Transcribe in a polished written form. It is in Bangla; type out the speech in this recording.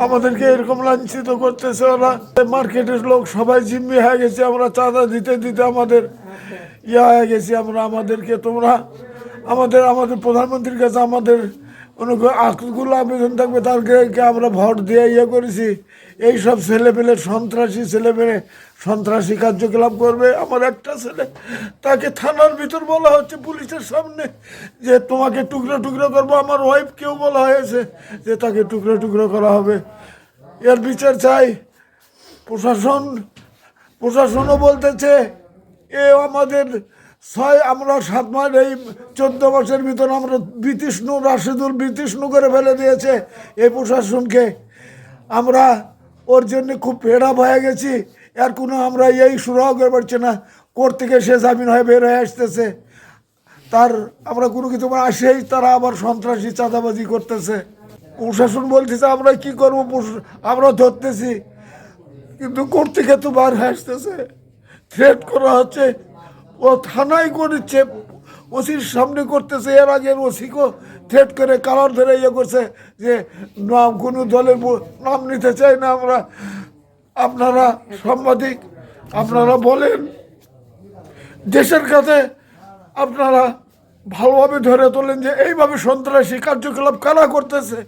আমাদেরকে এরকম লাঞ্ছিত করতেছে ওরা। মার্কেটের লোক সবাই জিম্মি হয়ে গেছে, আমরা চাঁদা দিতে দিতে আমাদের হয়ে গেছি। আমাদেরকে তোমরা আমাদের প্রধানমন্ত্রীর কাছে আমাদের আকুলগুলো আবেদন থাকবে, তাদেরকে আমরা ভোট দিয়ে করেছি। এইসব ছেলেপেলে সন্ত্রাসী ছেলেপেলে সন্ত্রাসী কার্যকলাপ করবে। আমার একটা ছেলে, তাকে থানার ভিতর বলা হচ্ছে পুলিশের সামনে যে তোমাকে টুকরো টুকরো করবো। আমার ওয়াইফকেও বলা হয়েছে যে তাকে টুকরো টুকরো করা হবে। এর বিচার চাই। প্রশাসনও বলতেছে আমাদের আমরা 7 মাস এই 14 মাসের ভিতর আমরা রাশেদুল বিতৃষ্ণু করে ফেলে দিয়েছে এই প্রশাসনকে। আমরা ওর জন্য খুব পেড়াপ হয়ে গেছি। আর কোনো আমরা সুরাহ করে পারছি না। কোর্ট থেকে সে জামিন হয়ে বের হয়ে আসতেছে, তার আমরা কোনো কিছু আসেই তারা আবার সন্ত্রাসী চাঁদাবাজি করতেছে। প্রশাসন বলতেছে আমরা কি করবো, আমরা ধরতেছি, কিন্তু কোর্ট থেকে তো বার হয়ে আসতেছে। থ্রেট করা হচ্ছে, ও থানায় করেছে, ওসির সামনে করতেছে। এর আগে ওসিকেও থ্রেট করে কালার ধরে করছে যে নাম কোনো দলের নাম নিতে চাই না আমরা। আপনারা সাংবাদিক, আপনারা বলেন দেশের কাছে আপনারা ভালোভাবে ধরে তোলেন যে এইভাবে সন্ত্রাসী কার্যকলাপ কারা করতেছে।